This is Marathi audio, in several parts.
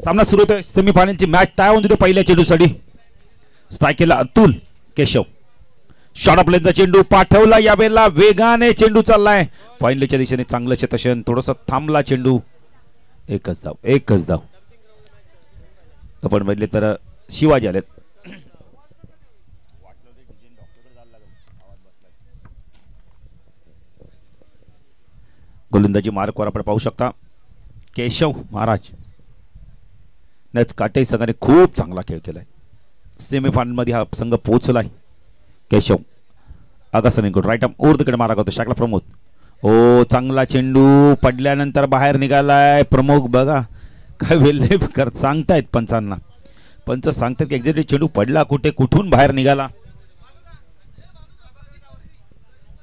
सामना सुरू होतोय सेमीफायनलची मॅच तयार होऊन तिथे पहिल्या चेंडूसाठी स्ट्राईक केला अतुल केशव. शॉट आपल्याचा चेंडू पाठवला यावेळेला वेगाने चेंडू चाललाय फायनलच्या दिशेने. चांगलं क्षेत्रक्षण थोडंसं थांबला चेंडू. एकच धाव आपण बघितले तर शिवाजी आलेत. गोलंदाजी मार्कवर आपण पाहू शकता केशव महाराज. नच काटे संघाने खूप चांगला खेळ केलाय. सेमीफायनल मध्ये हा संघ पोहोचलाय. केशव आगासन राईट आर्म ओव्हर द कडे मारा करतो शाकला प्रमोद. ओ चांगला चेंडू पडल्यानंतर बाहेर निघालाय प्रमोद. बघा काय वेल्ले सांगतायत पंचांना. पंच सांगतात की एक्झॅक्टली चेंडू पडला कुठे कुठून बाहेर निघाला.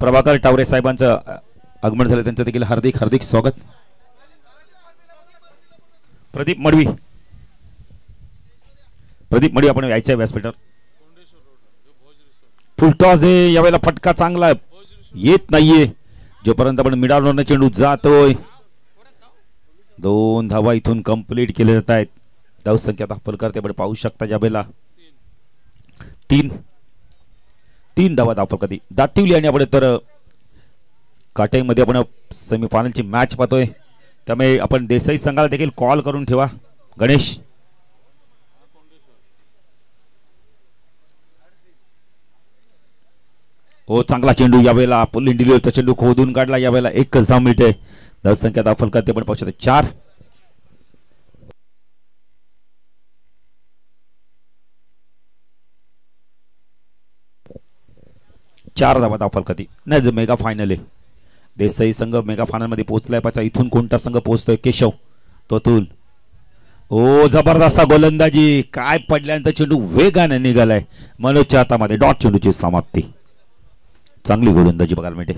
प्रभाकर टावरे साहेबांचं आगमन झालं त्यांचं देखील हार्दिक हार्दिक स्वागत. प्रदीप मडवी आपण यायचं व्यासपीठावर. फुलटॉस आहे यावेळेला. फटका चांगला येत नाहीये जोपर्यंत आपण मिडावरनं चेंडू जातोय. 2 धावा इथून कंप्लीट केले जात आहेत. धावसंख्या दाखल करते आपण पाहू शकता यावेळेला 3 धावा दाखल करते दातिवली. आणि आपण तर काटेमध्ये आपण सेमीफायनलची मॅच पाहतोय त्यामुळे आपण देसाई संघाला देखील कॉल करून ठेवा. गणेश हो चांगला चेंडू यावेळेला पुलिंग डिलिव्हरीचा चेंडू खोदून काढला. यावेळेला एकच धाव मिळते. धावसंख्या दाखल करते पण पाहू शकता 4 धावा दाखल करते. नाही मेगा फायनल आहे. देसाई संघ मेगा फायनल मध्ये पोहोचलाय. पाहिजे इथून कोणता संघ पोहोचतोय. केशव तोतुल. ओ जबरदस्त गोलंदाजी. काय पडल्यानंतर चेंडू वेगाने निघालाय मनोजच्या हातामध्ये. डॉट चेंडूची समाप्ती. चांगली गोलंदाजी बघायला मिळते.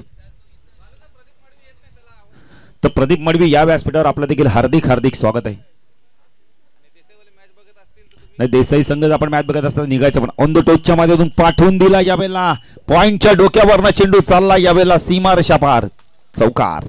तर प्रदीप मडवी या व्यासपीठावर आपलं देखील हार्दिक हार्दिक स्वागत आहे. नाही देसाई संघ आपण मॅच बघत असताना निघायचं पण ऑन द टोचच्या माध्यमातून पाठवून दिला. यावेळेला पॉइंटच्या डोक्यावरनं चेंडू चालला. यावेळेला सीमारेषा पार चौकार.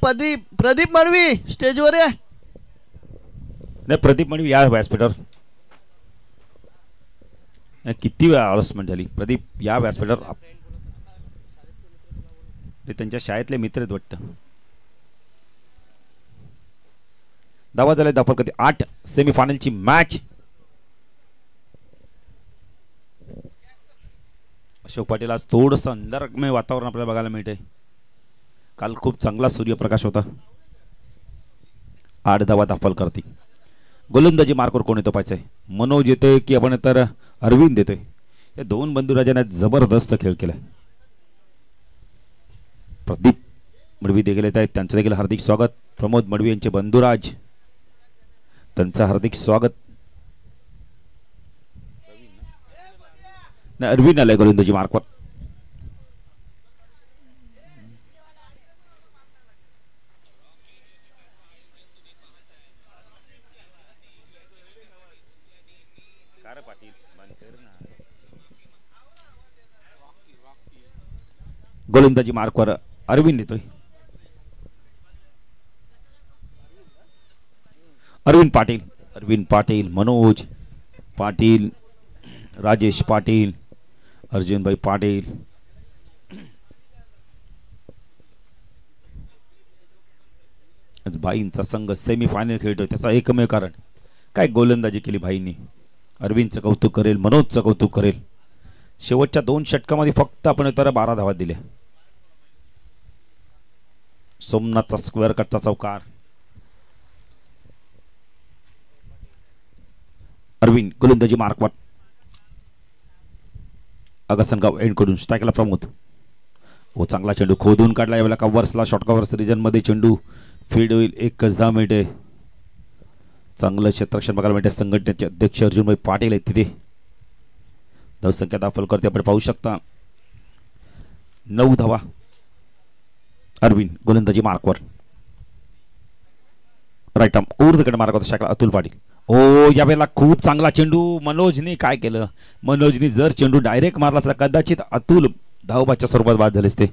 प्रदीप मडवी स्टेजवर आहे. नाही प्रदीप मडवी या व्यासपीठावर. किती वेळा अनाउन्समेंट झाली. प्रदीप या व्यासपीठावर. त्यांच्या शाळेतले मित्र आहेत वाटतं. धावा झाले दाखल करते 8. सेमीफायनलची मॅच. अशोक पाटील आज थोडंसं अंधारमय वातावरण आपल्याला बघायला मिळते. काल खूप चांगला सूर्यप्रकाश होता. 8 धावा दाखल करते. गोलंदाजी मार्कवर कोण येतो पाहिजे. मनोज येतोय की आपण तर अरविंद देतोय. या 2 बंधुराजांना जबरदस्त खेळ केलाय. प्रदीप मडवी देखील येत आहेत त्यांचं देखील हार्दिक स्वागत. प्रमोद मडवी यांचे बंधुराज त्यांचं हार्दिक स्वागत. नाही अरविंद आलाय गोलंदाजी मार्कवर. गोलंदाजी मार्कवर अरविंद येतोय. अरविंद पाटील मनोज पाटील राजेश पाटील अर्जुनभाई पाटील. आज भाईंचा संघ सेमीफायनल खेळतोय. त्याचा एकमेव कारण काय गोलंदाजी केली भाईंनी. अरविंदचं कौतुक करेल मनोजचं कौतुक करेल. शेवटच्या 2 षटकामध्ये फक्त आपण तर 12 धावा दिल्या. सोमनाथचा स्क्वेअर कटचा चौकार. अरविंद गोलंदाजी मार्कवर. अगसनगाव एंड कडून स्ट्राईकला प्रमोद. हो चांगला चेंडू खोदून काढला. यावेळेला कव्हर्सला शॉर्ट कव्हर्स रिजन मध्ये चेंडू फील्ड होईल. 1 धाव मिळते. चांगलं क्षेत्ररक्षण बघायला मिळते. संघटनेचे अध्यक्ष अर्जुनभाई पाटील आहेत तिथे. धावसंख्या दाखल करते आपण पाहू शकता 9 धावा. अरविंद गोलंदाजी मार्कवर. राईट आर्म ऊर्ध्वकडे मार्क होता शकला अतुल पाटील. ओ यावेळेला खूप चांगला चेंडू. मनोजने काय केलं, मनोजने जर चेंडू डायरेक्ट मारला असता कदाचित अतुल धावबाच्या स्वरूपात बाद झाले असते.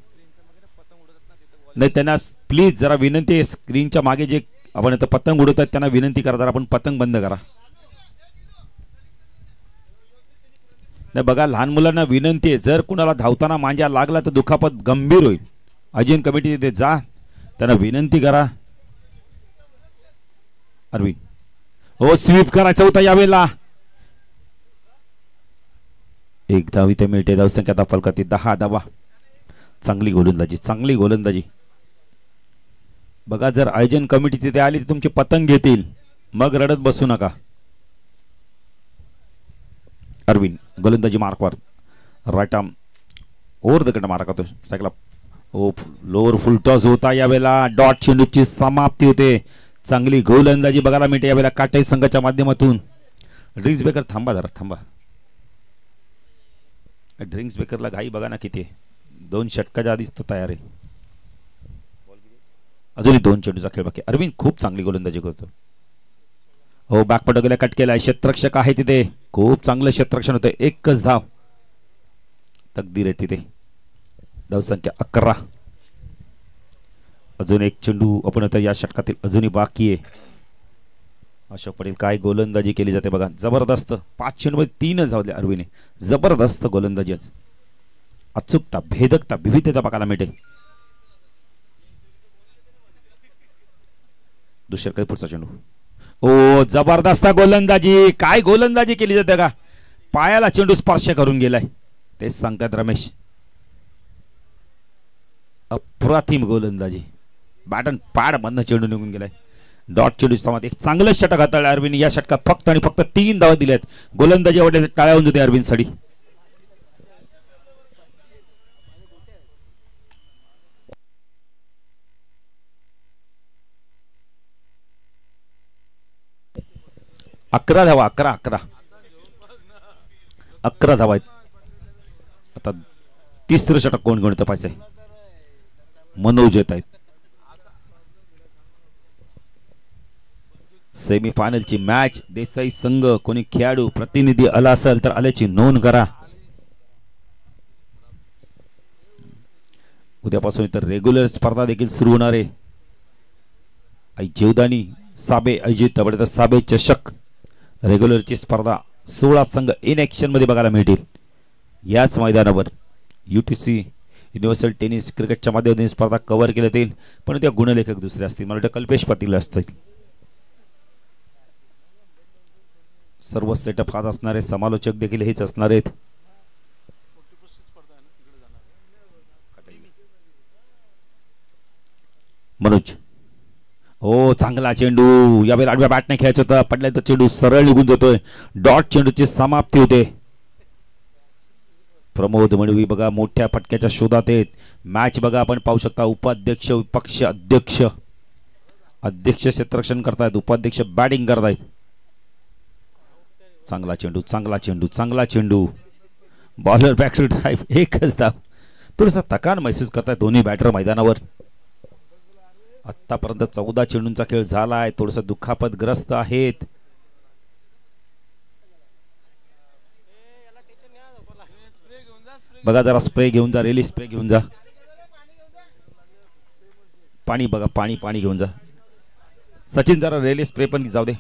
नाही त्यांना प्लीज जरा विनंती आहे, स्क्रीनच्या मागे जे आपण आता पतंग उडवतात त्यांना विनंती करा जरा आपण पतंग बंद करा. नाही बघा लहान मुलांना विनंती आहे, जर कुणाला धावताना मांजा लागला तर दुखापत गंभीर होईल. आयोजन कमिटी तिथे जा, त्यांना विनंती करा. अरविंद हो स्वीप करायचा होता यावेळेला. एक धाव इथे मिळते. धावसंख्या दाखल करते 10 धावा. चांगली गोलंदाजी, चांगली गोलंदाजी. बघा जर आयोजन कमिटी तिथे आली तर तुमचे पतंग घेतील, मग रडत बसू नका. अरविंद गोलंदाजी मार्कवर. राईट आर्म ओव्हर द कडे मारा करतो सायकला. ओ लोअर फुल टॉस होता यावेळेला. डॉट चेंडूची समाप्ती होते. चांगली गोलंदाजी बघायला मिळते यावेळेला काटाई संघाच्या माध्यमातून. ड्रिंक्स बेकर थांबा जरा थांबा. ड्रिंक्स बेकरला घाई बघा ना किती. 2 षटकाच्या आधीच तो तयार आहे. अजूनही 2 चेंडूचा खेळ बाकी. अरविंद खूप चांगली गोलंदाजी करतो. हो बॅकपट गेला कट केलाय. क्षेत्ररक्षक आहे तिथे. खूप चांगलं क्षेत्ररक्षण होतं. एकच धाव. तकदीर आहे तिथे. धावसंख्या 11. अजून एक चेंडू आपण आता या षटकातील अजूनही बाकी आहे. अशोक पटेल काय गोलंदाजी केली जाते बघा. जबरदस्त. 5 चेंडूमध्ये 3 धावले अरविंदने. जबरदस्त गोलंदाजी. अचूकता, भेदकता, विविधता बघायला मिळते. दुसऱ्याकडे पुढचा चेंडू. ओ जबरदस्त गोलंदाजी. काय गोलंदाजी केली जाते का. पायाला चेंडू स्पर्श करून गेलाय. तेच सांगतात रमेश. अप्रतिम गोलंदाजी. बॅटन पॅड मधनं चेंडू निघून गेलाय. डॉट चेंडू समात एक चांगलं षटक हाताळलं अरविंद. या षटकात फक्त आणि फक्त 3 धावा दिल्यात. गोलंदाजी एवढ्या टाळ्या होऊन जाते अरविंद साठी. अकरा धावा. 11 धावा आहेत. आता तिसरं षटक कोण कोण तपासाय. मनोज येत आहेत. सेमीफायनलची मॅच. देसाई संघ कोणी खेळाडू प्रतिनिधी आला असेल तर आल्याची नोंद करा. उद्यापासून इतर रेग्युलर स्पर्धा देखील सुरू होणार आहे. जेवदानी साबे अजित तबडे साबे चषक रेग्युलरची स्पर्धा 16 संघ इन ऍक्शन मध्ये बघायला मिळतील याच मैदानावर. UTC युनिव्हर्सल टेनिस क्रिकेटच्या माध्यमातून स्पर्धा कव्हर केल्या जाईल, पण त्या गुणलेखक दुसरे असतील. मला वाटतं कल्पेश पाटील असतील. सर्व सेटअप हाच असणारे. समालोचक देखील हेच असणार आहेत. मनोज हो चांगला चेंडू. यावेळी आडव्या बॅटने खेळायचं होतं. पडलाय तर चेंडू सरळ निघून जातोय. डॉट चेंडूची समाप्ती होते. प्रमोद मडवी बघा मोठ्या फटक्याच्या शोधात आहेत. मॅच बघा आपण पाहू शकता. उपाध्यक्ष विपक्ष अध्यक्ष. अध्यक्ष क्षेत्ररक्षण करतायत, उपाध्यक्ष बॅटिंग करतायत. चांगला चेंडू, चांगला चेंडू, चांगला चेंडू. Bowler back to drive. एकच धाव. थोडासा थकान महसूस करतायत दोन्ही बॅटर मैदानावर. आतापर्यंत 14 चेंडूंचा खेळ झालाय. थोडस दुखापतग्रस्त आहेत. बघा जरा स्प्रे घेऊन जा. रेली स्प्रे घेऊन जा. पाणी बघा, पाणी पाणी घेऊन जा. सचिन जरा रेली स्प्रे पण जाऊ दे.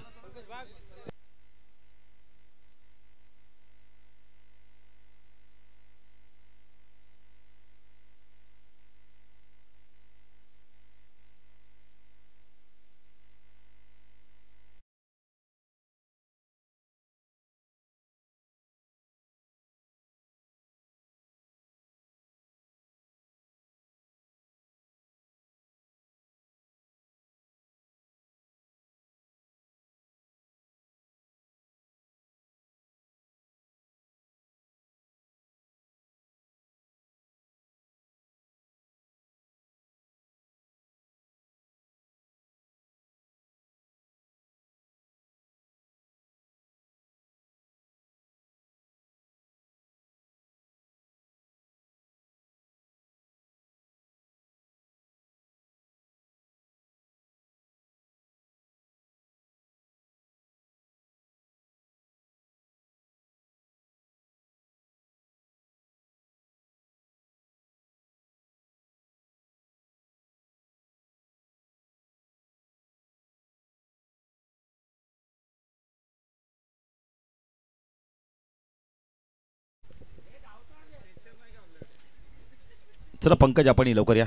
चला पंकज आपण लवकर या.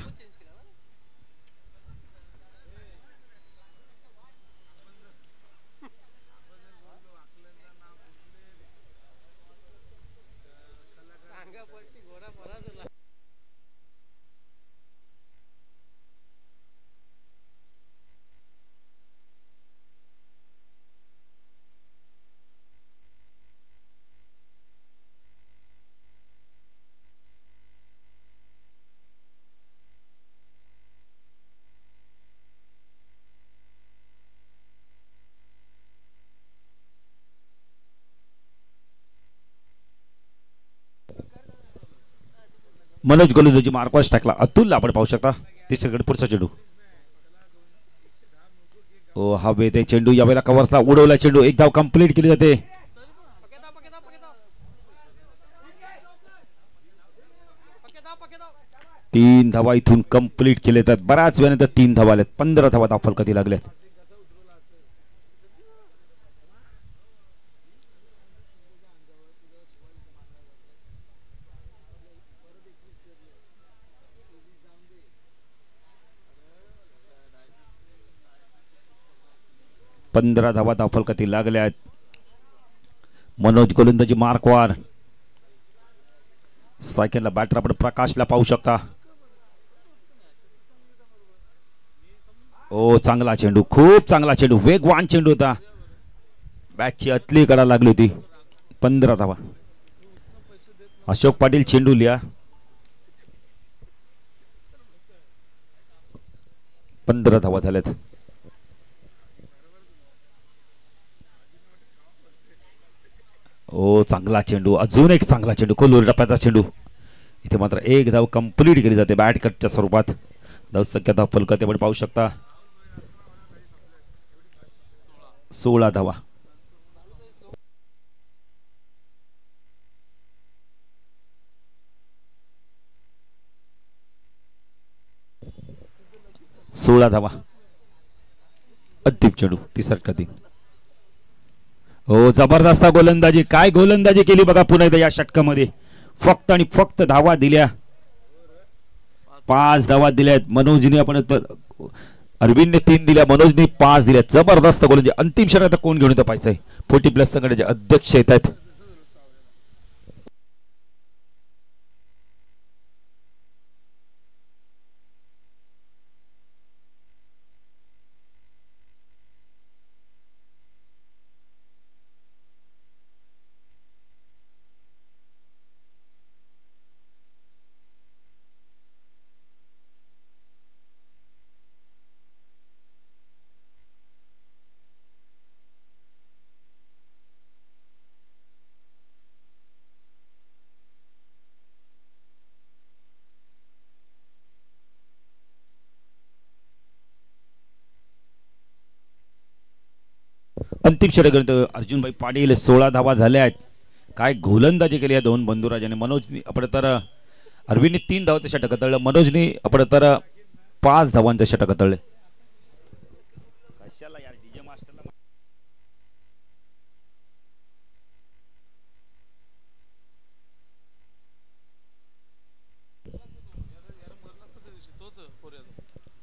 मनोज गोलंदाजी मार्कवास टाकला. अतुल आपण पाहू शकता तिसरीकडे पुढचा चेंडू. ओ हा वेद चेंडू यावेळेला कव्हर्सला उडवला. चेंडू एक धाव कंप्लीट केली जाते. तीन धावा इथून कंप्लीट केले तर बऱ्याच वेळानंतर 3 धावा आल्यात. 15 धावा दाखल कधी लागल्यात. पंधरा धावा दाखल कधी लागल्यात. मनोज गोलंदाजी मार्कवर. स्ट्रायकरला बॅटर आपण प्रकाशला पाहू शकता. ओ चांगला चेंडू, खूप चांगला चेंडू, वेगवान चेंडू होता. बॅटची अतली कडा लागली होती. 15 धावा. अशोक पाटील चेंडू लिया. 15 धावा झाल्यात. ओ चांगला चेंडू, अजून एक चांगला चेंडू, खोलूर टप्प्याचा चेंडू. इथे मात्र एक धाव कंप्लीट केली जाते बॅट कटच्या स्वरूपात. धाव संख्या दाखल करते आपण पाहू शकता. 16 धावा. अंतिम चेंडू तिसरा कधी. हो जबरदस्त गोलंदाजी, काय गोलंदाजी केली बघा पुन्हा एकदा या षटकामध्ये. फक्त आणि फक्त धावा दिल्या. 5 धावा दिल्यात. मनोजने आपण अरविंदने 3 दिल्या, मनोजने 5 दिल्या. जबरदस्त गोलंदाजी. अंतिम षटकात कोण घेऊन येतं पाहिजे. 40+ संघटनेचे अध्यक्ष येत आहेत. अंतिम षटक अर्जुनभाई पाटील 16 धावा झाल्या आहेत. काय गोलंदाजी केली या दोन बंधुराजाने. मनोजने आपण तर अरविंदने 3 धावांचं षटक हाताळलं. मनोजने आपण तर 5 धावांचं षटक हाताळले. कशाला यार डीजे मास्टरला.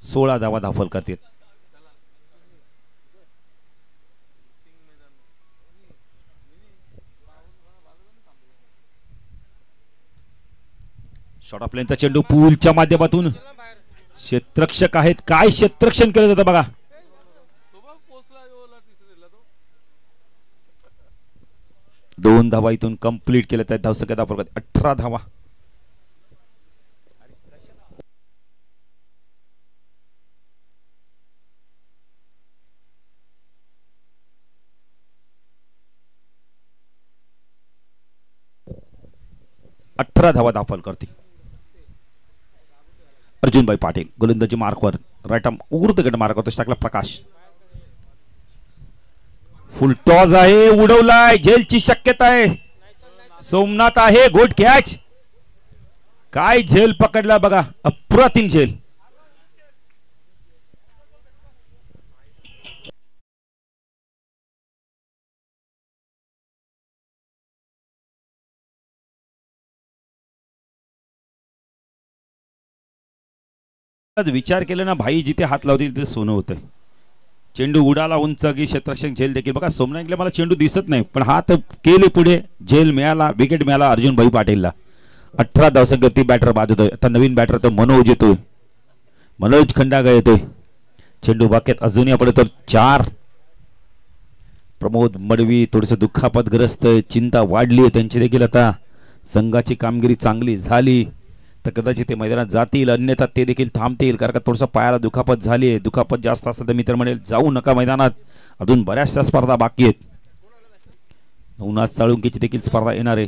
सोळा धावा दाखल करतील. शॉट ऑफ लेनचा चेंडू पूलच्या माध्यमातून. क्षेत्ररक्षक आहेत, काय क्षेत्ररक्षण केलं जातं बघा. 2 धावा इथून कंप्लीट केल्या. त्या धावसंख्या दाखल 18 धावा. धावा दाखल करते अर्जुनभाई पाटील. गोलंदाजी मार्कवर राईट आर्म ऊर्ध्वगड मार्कवर टाकला प्रकाश. फुल टॉस आहे, उडवलाय. झेलची शक्यता आहे. सोमनाथ आहे, गुड कॅच. काय झेल पकडला बघा, अप्रतिम झेल. आज विचार केला ना भाई, जिथे हात लावते तिथे सोनं होतंय. चेंडू उडाला उंच की क्षेत्ररक्षक झेल देखील बघा. सोमनाईकला मला चेंडू दिसत नाही, पण हात केले पुढे, झेल मिळाला, विकेट मिळाला अर्जुन भाई पाटीलला. 18 धावसंख्येवरती बॅटर बाद होतोय. आता नवीन बॅटर तो मनोज येतोय, मनोज खंडागळे येतोय. चेंडू बाकेत अजूनही पडतो 4. प्रमोद मडवी थोडंसं दुःखापतग्रस्त, चिंता वाढली आहे त्यांची देखील. आता संघाची कामगिरी चांगली झाली तर कदाचित ते मैदानात जातील, अन्यथा ते देखील थांबतील, कारण का थोडंसं पायाला दुखापत झाली आहे. दुखापत जास्त असेल तर मी तर म्हणेल जाऊ नका मैदानात, अजून बऱ्याचशा स्पर्धा बाकी आहेत. नवनाथ साळुंकेची देखील स्पर्धा येणार आहे.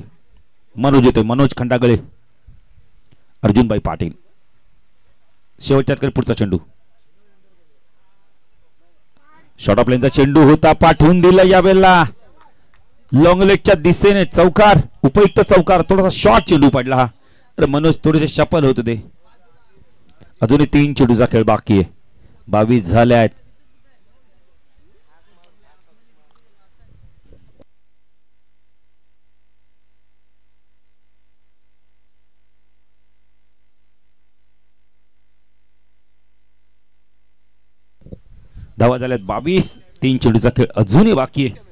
मनोज येतोय, मनोज खंडागळे, अर्जुनभाई पाटील. शेवटच्या पुढचा चेंडू, शॉर्ट ऑफ लाईनचा चेंडू होता, पाठवून दिला यावेळेला लॉंग लेगच्या दिशेने. चौकार, उपयुक्त चौकार, थोडासा शॉर्ट चेंडू पडला हा. तर मनोज थोडेसे शपल होत होते. अजूनही 3 चेंडूचा खेळ बाकी आहे, 22 झाले आहेत. धावा झाल्यात 22, 3 चेंडूचा खेळ अजूनही बाकी आहे.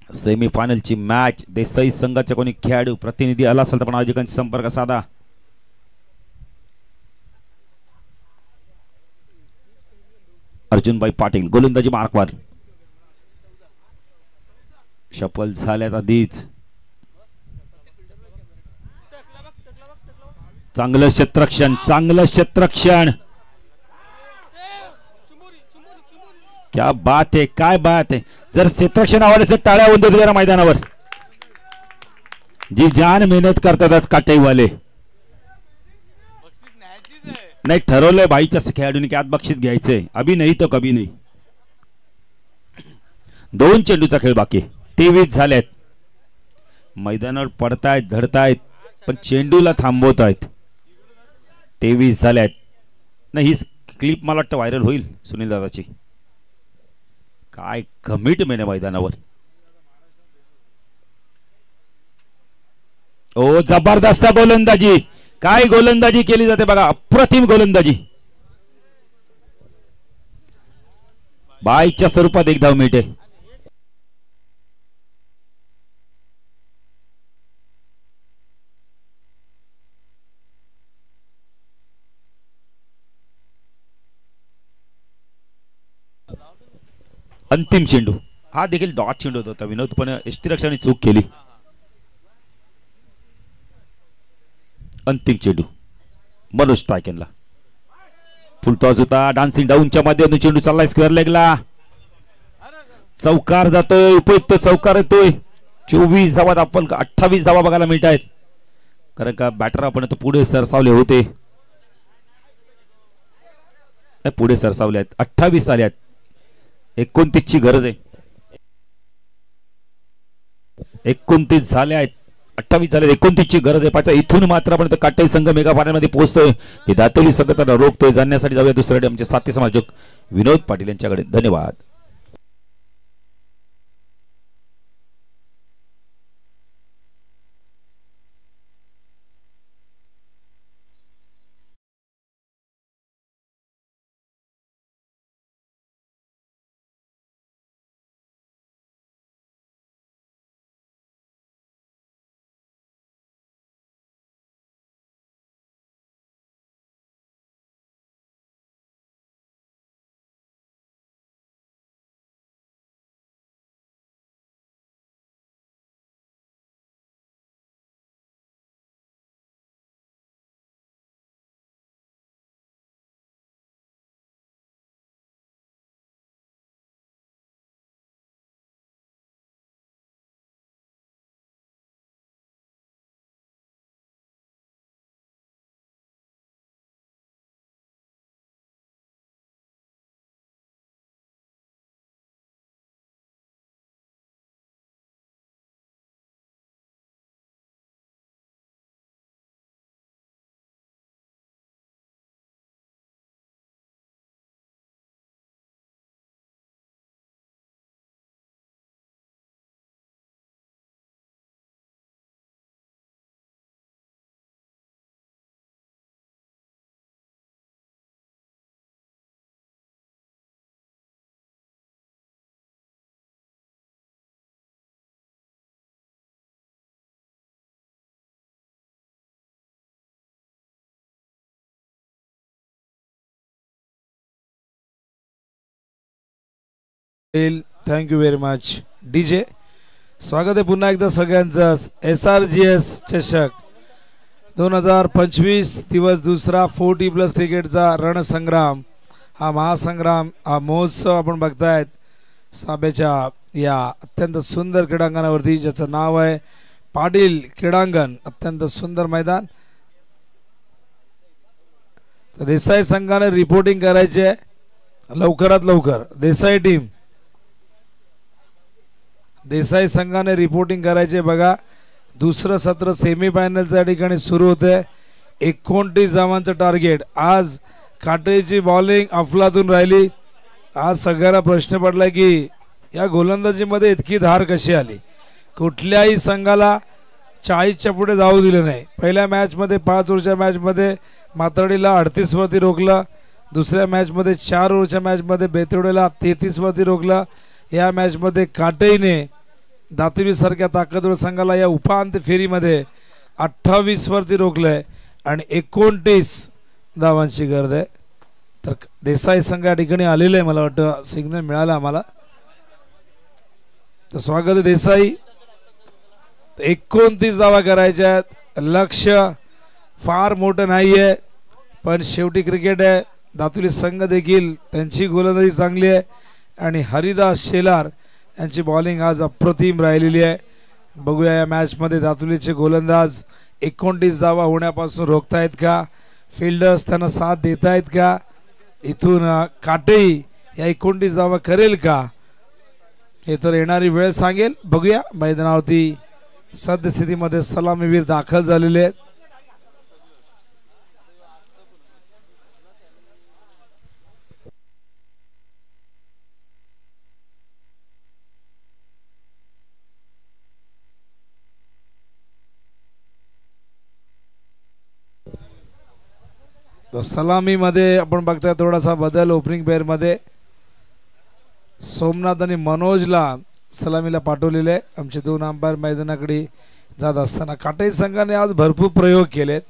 सेमीफायनलची मॅच. देसाई संघाचे कोणी खेळाडू प्रतिनिधी आला असेल तर पण आयोजकांशी संपर्क साधा. अर्जुनभाई पाटील गोलंदाजी मार्कवर, शपल झाल्यात आधीच. चांगलं क्षेत्ररक्षण, चांगलं क्षेत्ररक्षण, क्या बात आहे, काय बात आहे. जर क्षेत्ररक्षण आवडायचं टाळ्या होऊन देतो जरा मैदानावर. जी जान मेहनत करतात काटेवाले. नाही ठरवलंय भाईच्या खेळाडूने की आज बक्षीस घ्यायचंय, अभी नाही तो कभी नाही. 2 चेंडूचा खेळ बाकी, 23 झालेत. मैदानावर पडतायत, धडतायत, पण चेंडूला थांबवत आहेत. 23 झाल्यात. नाही ही क्लिप मला वाटतं व्हायरल होईल सुनील दादाची. काय कमिटमेंट आहे मैदानावर. ओ जबरदस्त गोलंदाजी, काय गोलंदाजी केली जाते बघा, अप्रतिम गोलंदाजी. बाईच्या स्वरूपात एक धाव मिळते. अंतिम चेंडू, हा देखील डॉट चेंडू होता विनोद, पण यष्टीरक्षकाने चूक केली. अंतिम चेंडू मनोज स्ट्रायकनला. फुल टॉस होता, डान्सिंग डाऊनच्या माध्यमातून चेंडू चाललाय स्क्वेअर लेगला. चौकार जातोय, उपयुक्त चौकार येतोय. 24 धावा, आपण 28 धावा बघायला मिळत आहेत, कारण का बॅटर आपण पुढे सरसावले होते. पुढे सरसावले आहेत, 28 आले आहेत. 29 ची गरज आहे. 29 झाले आहेत, 28 झाले, 29 ची गरज आहे. पाचा इथून मात्र आपण काटाई संघ मेगा फायनल मध्ये पोहोचतोय. हे दातोली संघ त्यांना रोखतोय. जाण्यासाठी जाऊया दुसऱ्याकडे, आमचे साथी समाजक विनोद पाटील यांच्याकडे. धन्यवाद. Thank you very much DJ. स्वागत आहे पुन्हा एकदा सगळ्यांचं SRGS चषक 2025 दिवस दुसरा 40+ क्रिकेटचा रणसंग्राम. हा महासंग्राम, हा महोत्सव आपण बघतायत साबेच्या या अत्यंत सुंदर क्रीडांगणावरती, ज्याचं नाव आहे पाटील क्रीडांगण. अत्यंत सुंदर मैदान. तर देसाई संघाने रिपोर्टिंग करायचे लवकरात लवकर. देसाई संघाने रिपोर्टिंग करायचे. बघा, दुसरं सत्र सेमीफायनलच्या ठिकाणी सुरू होते. 29 धावांचं टार्गेट. आज काटेची बॉलिंग अफलातून राहिली. आज सगळ्यांना प्रश्न पडला की या गोलंदाजीमध्ये इतकी धार कशी आली. कुठल्याही संघाला 40च्या पुढे जाऊ दिले नाही. पहिल्या मॅचमध्ये 5 ओव्हरच्या मॅचमध्ये मातर्डीला 38 वरती रोखलं. दुसऱ्या मॅचमध्ये 4 ओव्हरच्या मॅचमध्ये बेतोडेला 33 वरती रोखलं. या मॅचमध्ये काटेईने दातिवी सारख्या ताकदवर संघाला या उपांत्य फेरीमध्ये 28 वरती रोखलंय आणि 29 धावांची गरज आहे. तर देसाई संघ या ठिकाणी आलेले आहे. मला वाटतं सिग्नल मिळाला आम्हाला. तर स्वागत आहे देसाई. 29 धावा करायच्या आहेत. लक्ष फार मोठं नाहीये, पण शेवटी क्रिकेट आहे. दातुली संघ देखील त्यांची गोलंदाजी चांगली आहे आणि हरिदास शेलार यांची बॉलिंग आज अप्रतिम राहिलेली आहे. बघूया या मॅचमध्ये दातुलीचे गोलंदाज 29 धावा होण्यापासून रोखतायत का, फिल्डर्स त्यांना साथ देत आहेत का, इथून काटेई या 29 धावा करेल का, हे तर येणारी वेळ सांगेल. बघूया. मैदानावरती सद्यस्थितीमध्ये सलामीवीर दाखल झालेले आहेत. सलामीमध्ये आपण बघताय थोडासा बदल. ओपनिंग पेअर मध्ये सोमनाथ आणि मनोजला सलामीला पाठवलेले आहे. आमचे 2 अंपायर मैदानाकडे जात असताना काटेई संघाने आज भरपूर प्रयोग केलेत.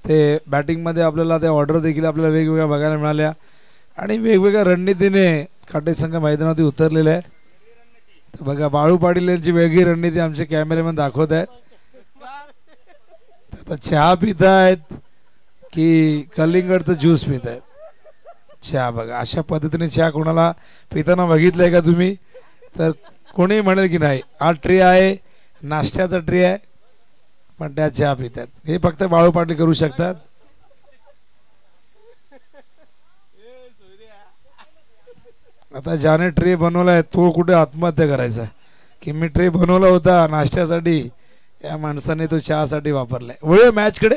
ते बॅटिंगमध्ये आपल्याला त्या ऑर्डर देखील आपल्याला वेगवेगळ्या बघायला मिळाल्या आणि वेगवेगळ्या रणनीतीने काटेई संघ मैदानावरती उतरलेला आहे. तर बघा, बाळू पाटील यांची वेगळी रणनीती आमचे कॅमेरामॅन दाखवत आहेत. आता चहा पित आहेत की कलिंगडचं ज्यूस पित आहेत. चहा बघा, अशा पद्धतीने चहा कोणाला पिताना बघितलंय का तुम्ही? तर कोणी म्हणेल की नाही, हा ट्रे आहे, नाश्त्याचा ट्रे आहे, पण त्या चहा पितात. हे फक्त बाळू पाटील करू शकतात. आता ज्याने ट्रे बनवलाय तो कुठे आत्महत्या करायचा की मी ट्रे बनवला होता नाश्त्यासाठी, या माणसाने तो चहासाठी वापरलाय. वळूया मॅचकडे.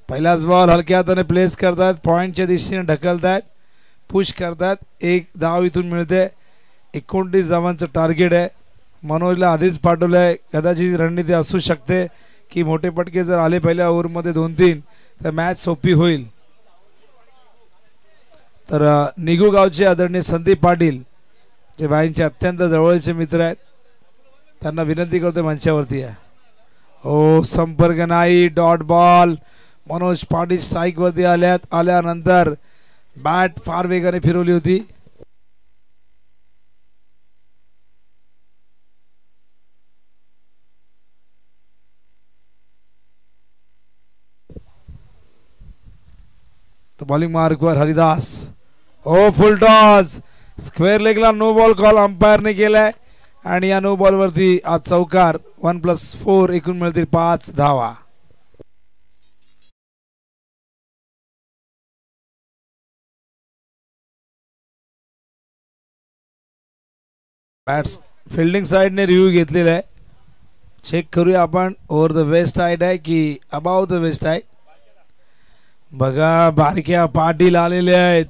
पहिलाच बॉल हलक्या हाताने प्लेस करतात, पॉइंटच्या दिशेने ढकलतात, पुश करतात. 1 धाव इथून मिळते. 29 धावांचं टार्गेट आहे. मनोजला आधीच पाठवलंय. कदाचित रणनीती असू शकते की मोठे पटके जर आले पहिल्या ओव्हरमध्ये 2-3 तर मॅच सोपी होईल. तर निगू गावचे आदरणीय संदीप पाटील जे बाईंचे अत्यंत जवळचे मित्र आहेत, त्यांना विनंती करतो मंचावरती या. हो, संपर्क नाही. Dot ball. Manoj Patil strike वरती आल्यानंतर बॅट फार वेगाने फिरवली होती. तो बॉलिंग मार्कवर हरिदास. हो, फुल टॉस. स्क्वेअर लेगला नो बॉल कॉल अंपायरने केलाय आणि या नो बॉल वरती आज चौकार. 1+4 एकूण मिळतील 5 धावा. बॅट्स फिल्डिंग साइडने रिव्ह्यू घेतलेला आहे. चेक करूया आपण. ओव्हर द वेस्ट साइड आहे की अबाव द वेस्ट साइड. बघा, बारक्या पाटील आलेले आहेत.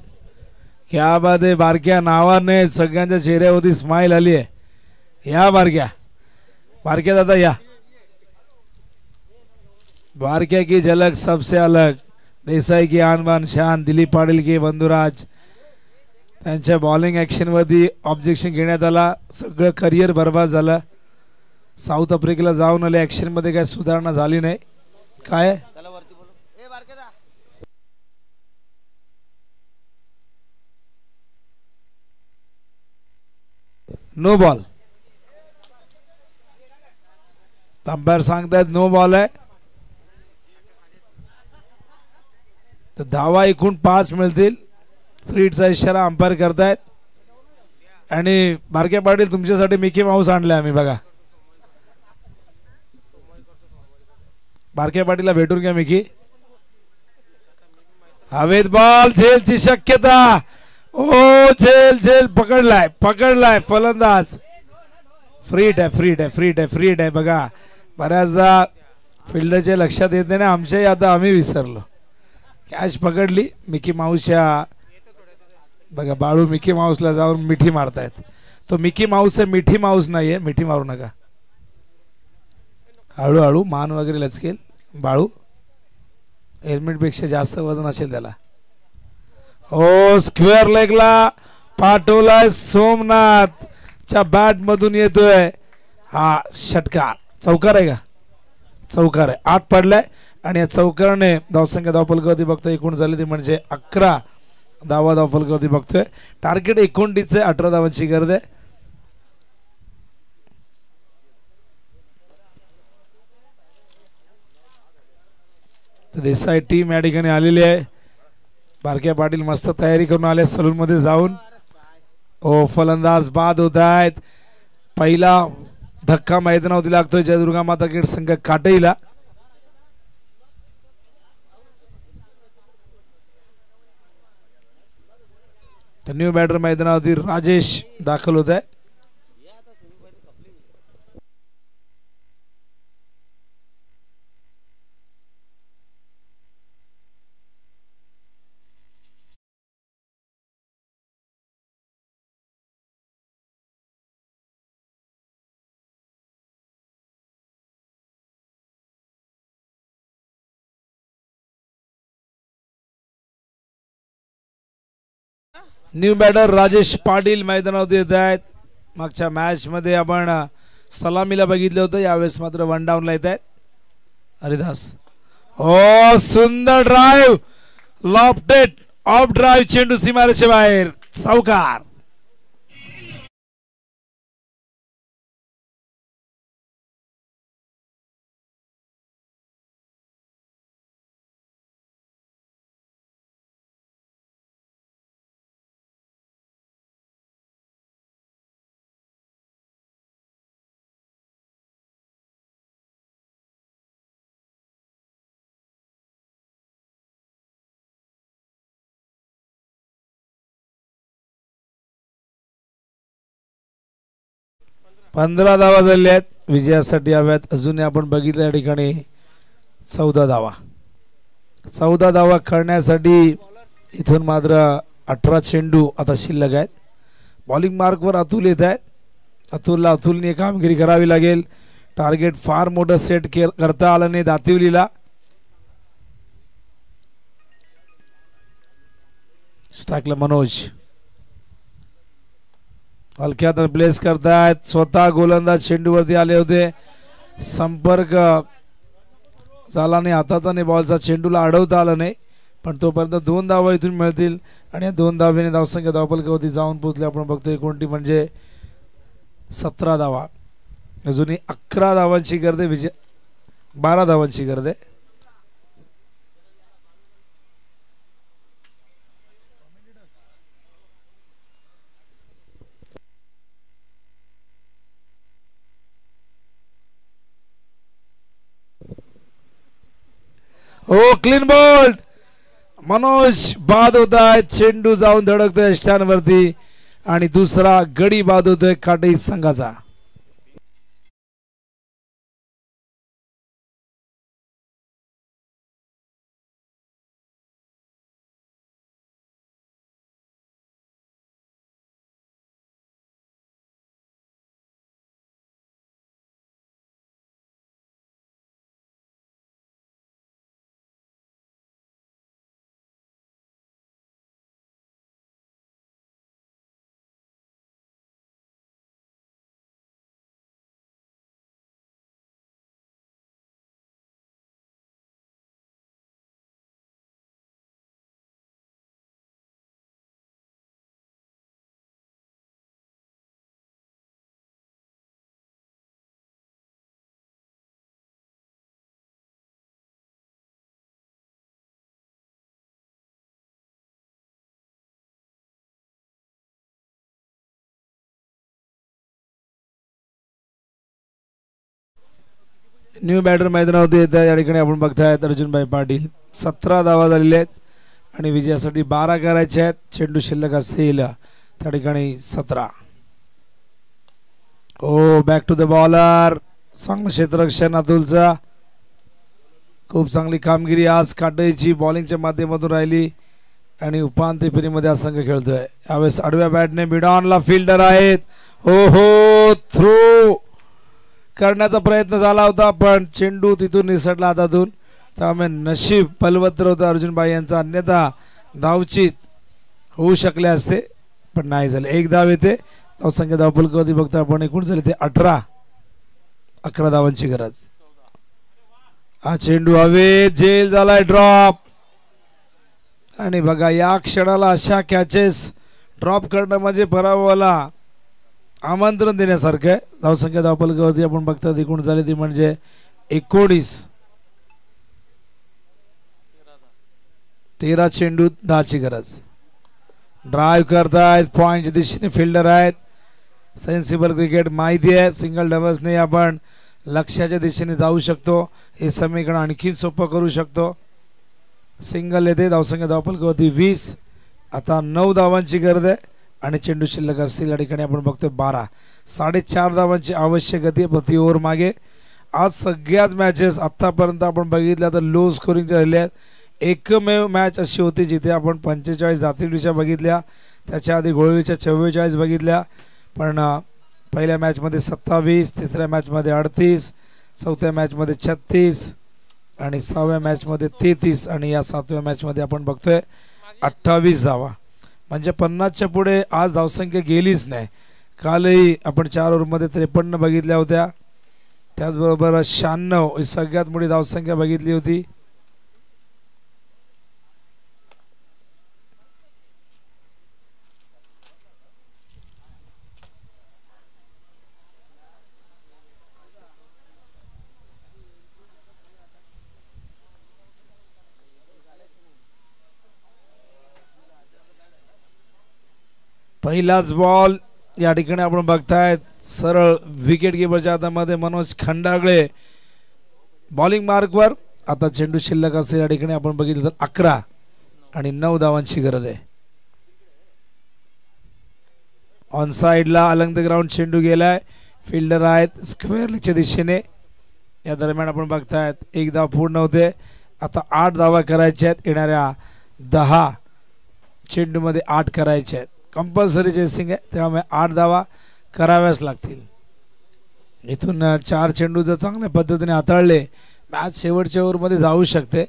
क्या बात आहे. बारक्या नावाने सगळ्यांच्या चेहऱ्यावरती स्माइल आली आहे. या बारक्या दादा या. बारक्या की झलक सबसे अलग. देसाई की आन बान शान. दिलीप पाटील की बंधुराज. त्यांच्या बॉलिंग ॲक्शनवरती ऑब्जेक्शन घेण्यात आला. सगळं करिअर बर्बाद झालं. साऊथ आफ्रिकेला जाऊन आले. ॲक्शनमध्ये काही सुधारणा झाली नाही. काय नो बॉल. अंपायर सांगतायत नो बॉल आहे. तर धावा एकूण 5 मिळतील. फ्रीडचा इशारा अंपायर करतायत. आणि बारके पाटील तुमच्यासाठी मिकी माऊस आणलाय आम्ही बघा. बारके पाटीलला भेटून घ्या मिकी. हवेत बॉल, झेलची शक्यता. ओ झेल झेल पकडलाय फलंदाज. फ्रीट आहे बघा. बऱ्याचदा फिल्डरच्या लक्षात येत नाही ना, आमच्याही आता आम्ही विसरलो. कॅच पकडली मिकी माऊसच्या. बघा बाळू मिकी माऊसला जाऊन मिठी मारतायत. तो मिकी माऊस आहे, मिठी माऊस नाहीये. मिठी मारू नका. हळूहळू मान वगैरे लचकेल. बाळू हेल्मेट पेक्षा जास्त वजन असेल त्याला. ओ स्क्वेअर लेगला पाठवलाय. सोमनाथ च्या बॅट मधून येतोय हा षटकार. चौकार आहे का? चौकार आहे. आत पडलाय आणि या चौकाराने धावसंख्या धावफलकावरती बघतोय एकूण झाली ती म्हणजे 11 धावा धावफलकावरती बघतोय. टार्गेट 29 आहे. 18 धावांची गरज आहे. देसाई टीम या ठिकाणी आलेली आहे. बारक्या पाटील मस्त तयारी करून आले सलून मध्ये जाऊन. ओ फलंदाज बाद होत आहेत. पहिला धक्का मैदानावरती लागतोय जयदुर्गा माता क्रिकेट संघ काटईला. न्यू बॅटर मैदानावरती राजेश दाखल होत आहे. न्यू बॅटर राजेश पाटील मैदानावरती येत आहेत. मागच्या मॅच मध्ये आपण सलामीला बघितलं होतं. यावेळेस मात्र वन डाऊनला येत आहेत हरिदास. ओ सुंदर ड्राईव्ह. Lofted of drive. चेंडू सीमारेषे बाहेर. चौकार. पंधरा धावा झाल्या आहेत. विजयासाठी हव्यात. अजून आपण बघितलं या ठिकाणी 14 धावा. 14 धावा करण्यासाठी इथून मात्र 18 चेंडू आता शिल्लक आहेत. बॉलिंग मार्कवर अतुल येत आहेत. अतुलने कामगिरी करावी लागेल. टार्गेट फार मोठं सेट करता आलं नाही दातिवलीला. स्ट्राईकला मनोज हलक्यात प्लेस करतायत. स्वतः गोलंदाज चेंडूवरती आले होते. संपर्क झाला नाही हाताचा नाही बॉलचा. चेंडूला अडवता आलं नाही. पण तोपर्यंत 2 धावा इथून मिळतील आणि या 2 धावेने धावसंख्या धावफलकावरती जाऊन पोहोचले. आपण बघतोय कोणती म्हणजे 17 धावा. अजूनही 11 धावांची गरज आहे. 12 धावांची गरज आहे. हो क्लीन बोल्ड. मनोज बाद होत आहे. चेंडू जाऊन धडकतोय स्टँडवरती आणि दुसरा गडी बाद होतोय काटई संघाचा. न्यू बॅटर मैदानावरती येत आहे. या ठिकाणी आपण बघताय अर्जुनभाई पाटील 17 धावा झालेल्या आहेत आणि विजयासाठी 12 करायचे आहेत. चेंडू शिल्लक असेल त्या ठिकाणी 17. ओ बॅक टू द बॉलर. चांगलं क्षेत्ररक्षण अतुलचा. खूप चांगली कामगिरी आज काटईची बॉलिंगच्या माध्यमातून राहिली आणि उपांत्य फेरीमध्ये हा संघ खेळतोय. यावेळेस आडव्या बॅटने मिडॉनला फिल्डर आहेत. हो हो थ्रो करण्याचा प्रयत्न झाला होता पण चेंडू तिथून निसटला हातातून. त्यामुळे नशीब बलवत्तर होतं अर्जुनभाई यांचा, अन्यथा धावचित होऊ शकले असते पण नाही झाले. एक धाव येते. धावसंख्या धावफलकावरती बघता आपण एकूण झाले ते 18. 11 धावांची गरज. हा चेंडू हवेत झेल झालाय ड्रॉप. आणि बघा या क्षणाला अशा कॅचेस ड्रॉप करणं म्हणजे पराभवाला आमंत्रण देण्यासारखं आहे. धावसंख्या धावफलकावरती आपण बघतात एकूण झाले ती म्हणजे 19. 13 चेंडू 10ची गरज. ड्राईव्ह करतायत पॉइंटच्या दिशेने फिल्डर आहेत. सेन्सिबल क्रिकेट माहिती आहे. सिंगल डबल्सने आपण लक्ष्याच्या दिशेने जाऊ शकतो. हे समीकरण आणखी सोपं करू शकतो. सिंगल येते. धावसंख्या धावफलकावरती 20. आता 9 धावांची गरज आहे आणि चेंडू शिल्लक असतील या ठिकाणी आपण बघतोय 12. 4.5 धावांची आवश्यक गती प्रति ओव्हर मागे. आज सगळ्याच मॅचेस आत्तापर्यंत आपण बघितल्या तर लो स्कोरिंगच्या झाल्या आहेत. एकमेव मॅच अशी होती जिथे आपण 45 दातिवलीच्या बघितल्या. त्याच्या आधी घोळवीच्या 44 बघितल्या. पण पहिल्या मॅचमध्ये 27, तिसऱ्या मॅचमध्ये 38, चौथ्या मॅचमध्ये 36 आणि 6व्या मॅचमध्ये 33 आणि या 7व्या मॅचमध्ये आपण बघतोय 28 धावा. म्हणजे 50च्या पुढे आज धावसंख्या गेलीच नाही. कालही आपण 4 ओव्हरमध्ये 53 बघितल्या होत्या. त्याचबरोबर 96 ही सगळ्यात मोठी धावसंख्या बघितली होती. पहिलाच बॉल या ठिकाणी आपण बघतायत सरळ विकेट किपरच्या हातामध्ये मनोज खंडागळे बॉलिंग मार्कवर. आता चेंडू शिल्लक असेल या ठिकाणी आपण बघितलं तर 11 आणि 9 धावांची गरज आहे. ऑन साइडला अलंग द ग्राउंड चेंडू गेलाय. फिल्डर आहेत स्क्वेअर लेगच्या दिशेने. या दरम्यान आपण बघतायत 1 धाव पूर्ण होते. आता 8 धावा करायच्या आहेत. येणाऱ्या 10 चेंडूमध्ये 8 करायचे आहेत. कंपल्सरी चेसिंग आहे त्यामुळे 8 धावा कराव्याच लागतील. इथून 4 चेंडू जर चांगल्या पद्धतीने हाताळले मॅच शेवटच्या ओव्हरमध्ये जाऊ शकते.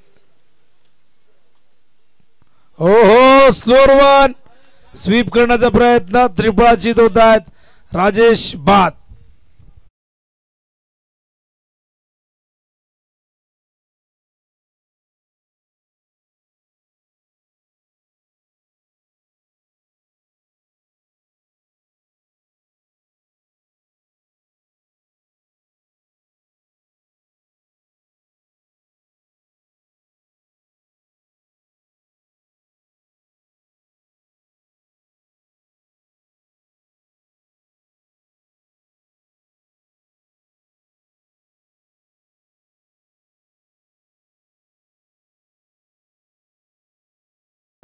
हो हो स्लोअर वन स्वीप करण्याचा प्रयत्न. त्रिफळाचीत होत आहेत राजेश बाद.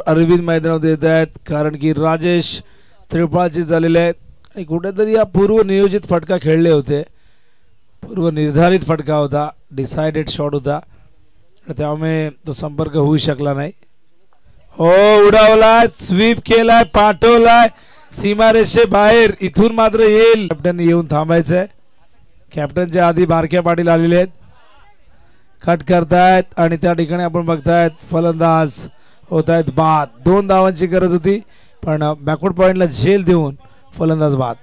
अरविंद मैदानात येत आहेत कारण की राजेश त्रिफळाचीत झालेले आहेत आणि कुठेतरी या पूर्व नियोजित फटका खेळले होते. पूर्व निर्धारित फटका होता. डिसाइडेड शॉट होता. त्यामुळे तो संपर्क होऊ शकला नाही. हो उडावलाय स्वीप केलाय पाठवलाय सीमारेषे बाहेर. इथून मात्र येईल. कॅप्टन येऊन थांबायचंय. कॅप्टनच्या आधी बारक्या पाटील आलेले आहेत. कट करतायत आणि त्या ठिकाणी आपण बघतायत फलंदाज होत आहेत बाद. 2 धावांची गरज होती पण बॅकवर्ड पॉइंटला झेल देऊन फलंदाज बाद.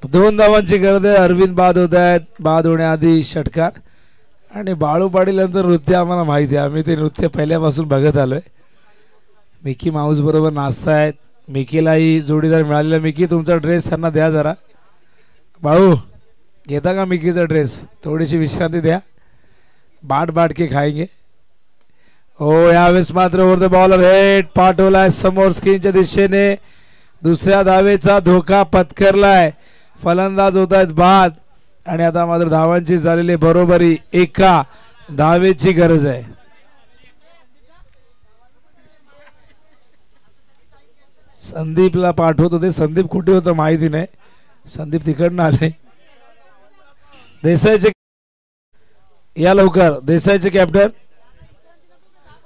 2 धावांची गरज आहे. अरविंद बाद होत आहेत. बाद होण्याआधी षटकार आणि बाळू पाटील यांचं नृत्य आम्हाला माहिती आहे. आम्ही ते नृत्य पहिल्यापासून बघत आलोय. मिकी माऊस बरोबर नाचतायत. मिकीलाही जोडीदार मिळालेला. मिकी तुमचा ड्रेस त्यांना द्या जरा. बाळू घेता का मिकीचा ड्रेस? थोडीशी विश्रांती द्या. बाट बाट के खाएंगे. हो यावेळेस मात्र ओव्हर द बॉलर हेड पाठवलाय समोर स्क्रीनच्या दिशेने. दुसऱ्या धावेचा धोका पत्करलाय. फलंदाज होत आहेत बाद आणि आता मात्र धावांची झालेली बरोबरी. 1 धावेची गरज आहे. संदीपला पाठवत होते. संदीप कुठे होतं माहिती नाही. संदीप तिकडनं आले. देसाईचे या लवकर. देसाईचे कॅप्टन.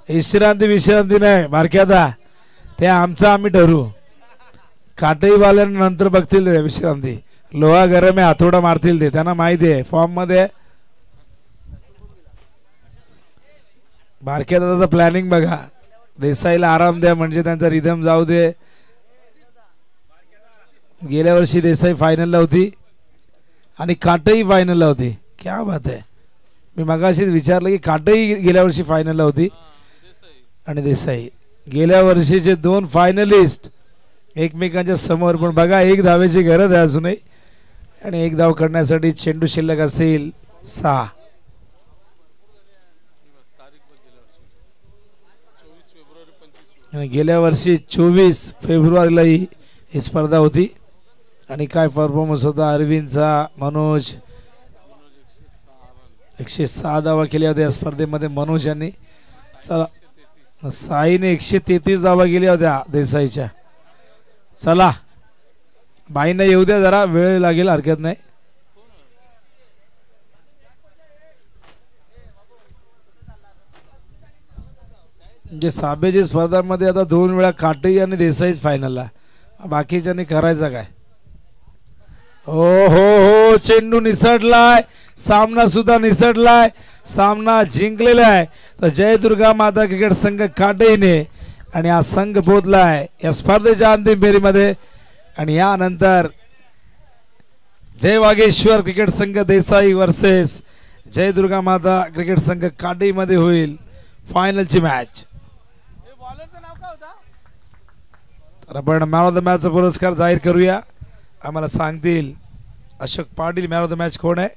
विश्रांती नाही बारक्यादा. ते आमचं आम्ही ठरवू. काटईवाल्यांनंतर बघतील ते विश्रांती. लोहा गरम आहे. हातोडा मारतील ते. त्यांना माहिती आहे फॉर्म मध्ये. बारक्या दादाचं प्लॅनिंग बघा. देसाईला आराम द्या म्हणजे त्यांचा रिदम जाऊ दे. गेल्या वर्षी देसाई फायनलला होती आणि काटई फायनलला होती. क्या बात आहे. मी मगाशीच विचारलं की काटई गेल्या वर्षी फायनलला होती आणि देसाई. गेल्या वर्षीचे 2 फायनलिस्ट एकमेकांच्या समोर. पण बघा 1 धावेची गरज आहे अजूनही आणि 1 धाव करण्यासाठी चेंडू शिल्लक असेल 6. गेल्या वर्षी 24 फेब्रुवारीलाही ही स्पर्धा होती आणि काय परफॉर्मन्स होता अरविंदचा. मनोज 106 धावा केल्या होत्या या स्पर्धेमध्ये मनोज यांनी. चला साईने 133 धावा केल्या होत्या देसाईच्या. चला बाईंना येऊ द्या जरा. वेळ लागेल हरकत नाही. म्हणजे साबेची स्पर्धांमध्ये आता 2 वेळा काटई आणि देसाईच फायनलला. बाकीच्यांनी करायचं काय. हो हो हो चेंडू निसटलाय. सामना सुद्धा निसटलाय. सामना जिंकलेला आहे तर जयदुर्गा माता क्रिकेट संघ काटईने आणि हा संघ पोहोचलाय या स्पर्धेच्या अंतिम फेरीमध्ये. आणि यानंतर जय वागेश्वर क्रिकेट संघ देसाई वर्सेस जयदुर्गा माता क्रिकेट संघ काटई मध्ये होईल फायनलची मॅच. तर आपण मॅन ऑफ द मॅचचा पुरस्कार जाहीर करूया. आम्हाला सांगतील Ashok Patil man of the match कोण आहे.